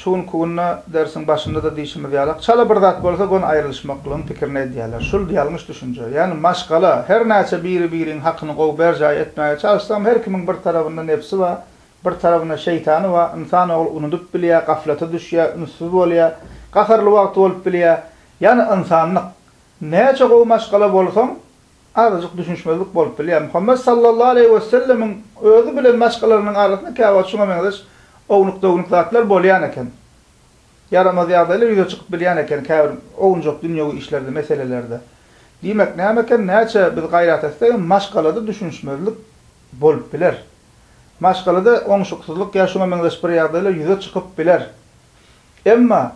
şuun kuğunna dersin başında da diýişimiz ýalak. Çala bir zat bolsa gon aýrylşmaklygyň pikirini edýärler. Şul ýalňyş düşünje. Ýani maşgala her näçe biri-biriň hakyny gowy berjay etmäge çalışsam her kimiň bir tarabynda nefsi bar, bir tarabynda şeytany bar. Insan oğul unutup bilýär, gaflata düşýär, ünsüz bolýar, gaharly wagt bolup bilýär. Ýani insanlyk näçe gowy maşgala bolsaň azajyk düşünşmezlik bolup bilýär. Muhammed sallallahu aleyhi we sellemiň özü bilen maşgalarynyň arasynda käwat şuňa meňzeş ownuk zatlar bolýan eken. Yaramaz ýagdaýlar ýüze çykyp bilýän eken, käbir ownjak dünýäwi işlerde, meselelerde. Diýmek näme eken, näçe biz gaýrat etsek, maşgalada düşünşmezlik bolup biler. Maşgalada oňşuksuzlyk ýa-şuňa meňzeş bir ýagdaýlar ýüze çykyp biler. Emma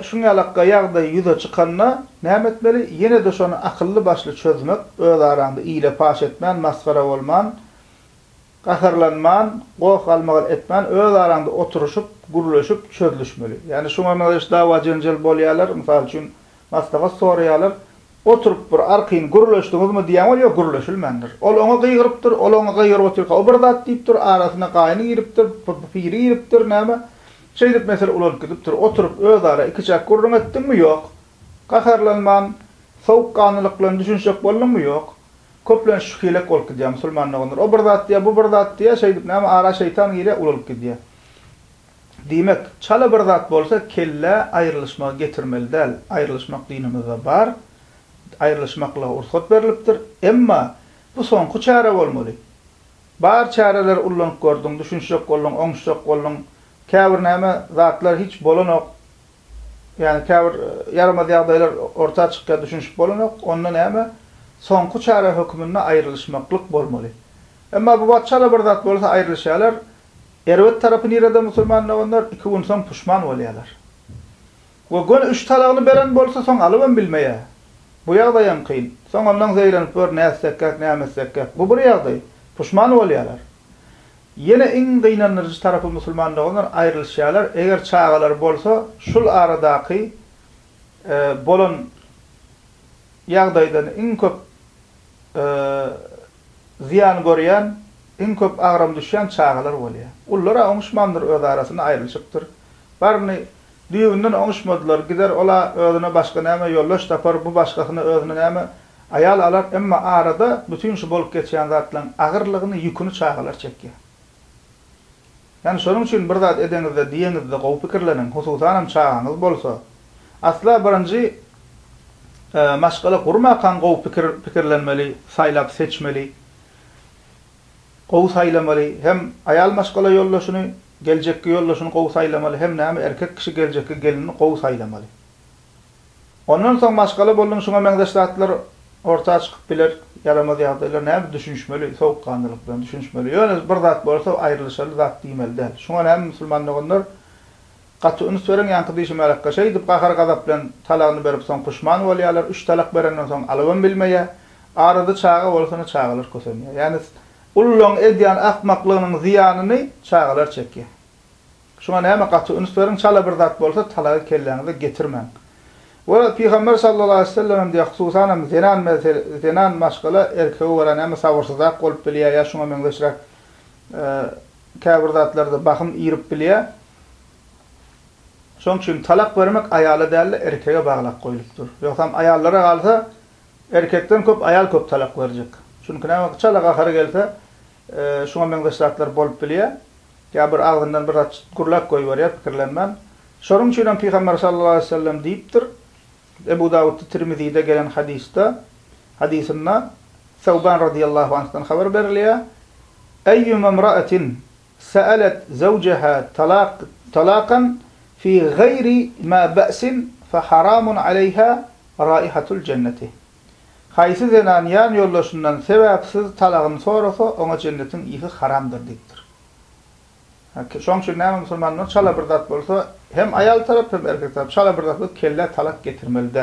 şuň ýalakka ýagdaý ýüze çykanda näme etmeli? Ýene de şonu akylly başly çözmek, öz aranda ýyle paş etmän, masgara bolman, gaharlanman, goýalmagal etmän, öz aranda oturuşup, guruluşup çözülüşmeli. Yani şuňa meňzeş dawa jenjel bolýarlar, mysal üçin maslahat soraýarlar, oturup bir arkyň guruluşdyňyzmy diýen ol, ýok guruluşylmandyr. Ol oňa gyýrypdyr, ol oňa gyýryp oturýar. O bir zat diýipdir, arasyna gaýny giripdir, piri giripdir, näme? Şeýdip mesele ulanıp gidipdir, oturup öz ara iki çak gurrun etdinmi? Ýok. Gaharlanman, sowukkanlyklykla düşünşek boldyňmy? Ýok. Köplen şühilek bolup gidýär musulmanlygyň. O bir zat diýär, bu bir zat diýär, şeýdip näme ara şeytan gire ulanıp gidýär. Diýmek, çala bir zat bolsa kelle aýrylşmagy getirmeli däl. Aýrylşmak dinimizde bar. Aýrylşmakla ursat berilipdir. Emma bu soňky çara bolmaly. Bar çaralar ulanıp gördüň, düşünşek boldyň, oňşak boldyň. Käbir näme zatlar hiç bolanok. Yani käbir yaramaz ýagdaýlar orta çykýar düşünşip bolanok. Ondan näme? Soňky çara hökmünde aýrylşmaklyk bolmaly. Emma bu batçala bir zat bolsa aýrylşýarlar. Erwet tarapy nirede musulmanlar iki gün soň puşman bolýarlar. We gon üç talagyny beren bolsa soň alybam bilmeýär. Bu ýagdaýam kyn. Soň ondan zeýlenip bir näsek, nämesek. Bu bir ýagdaý. Puşman bolýarlar. Yine en gynanyrjy tarapy musulmanlar aýrylşýarlar. Eger çağalar bolsa, şul aradaky bolan ýagdaýdan en köp ziyan görýän, en köp agram düşýän çağalar bolýar. Ullara oňuşmandyr, öz arasyna aýrylşypdyr. Barny düýünden oňuşmadylar, gider ola özüne başga näme ýollaş tapar, bu başgasyna özüne näme aýal alar, emma arada bütün şu bolup geçýän zatlaryň agyrlygyny, ýüküni çağalar çekýär. Yani şonuň üçin bir zat edeňizde, diýeňizde gowy pikirlenen, hususan çağaňyz bolsa, asla birinji maşgala gurmakan gowy pikirlenmeli, saýlap seçmeli, gowy saýlamaly, hem aýal maşgala ýollaşyny, geljekki ýollaşyny gowy saýlamaly, hem näme erkek kişi geljekki gelini gowy saýlamaly. Ondan soň maşgala boldyň şuňa meňzeş zatlar ortağa çykyp biler, yaramaz ýagdaýlar näme düşünşmeli, sowukkanlylyk bilen düşünşmeli. Ýöne bir zat bolsa aýrylşaly zat diýmeli däl. Şuňa näme musulmanlygyňlar gaty üns beren ýanky diýişmelekkä şeýdip gahar gazap bilen talagyny berip soň puşman bolýarlar, üç talak berenden soň alabam bilmeýär. Arada çağa bolsa çağalar kösenýär. Ýani ullun edýän akmaklygynyň ziyanyny çağalar çekýär. Şuňa näme gaty üns beren çala bir zat bolsa talagy kelläňizde getirmän. Ve Peygamber sallallahu aleyhi ve sellem diye hususan zenan maşgala erkeği olan ama sabırsızlık olup bilýär, ya şuna meňzeşrak käbir zatlarda bakım ýyrip bilýär. Şoň üçin talak bermek aýala däl, erkeğe baglap goýulupdyr. Ýoksam aýallara galsa erkekden köp aýal köp talak berjek. Çünki näme çala gahary gelse şuna meňzeşraklar bolup bilýär. Käbir agdyndan bir gurlak goýup berýär, pikirlenmän. Şonuň üçin Peygamber sallallahu aleyhi ve sellem diýipdir. Ebu Davud Tirmizi'de gelen hadisinde Sevban radıyallahu anh'tan haber verilýär. Eyyuma imra'atin sa'alet zawjaha talaqan fi gayri ma ba'sin fa haramun aleyha raihatul cenneti. Haýsy zenan ýan ýollaşyndan sebäpsiz talagyny sorasa, ona cennetin ýygy haramdyr diýipdir. Şoň üçin näme musulmanlar çala bir zat bolsa, hem aýal tarap hem erkek tarap çala bir zat kelle talak getirmeli.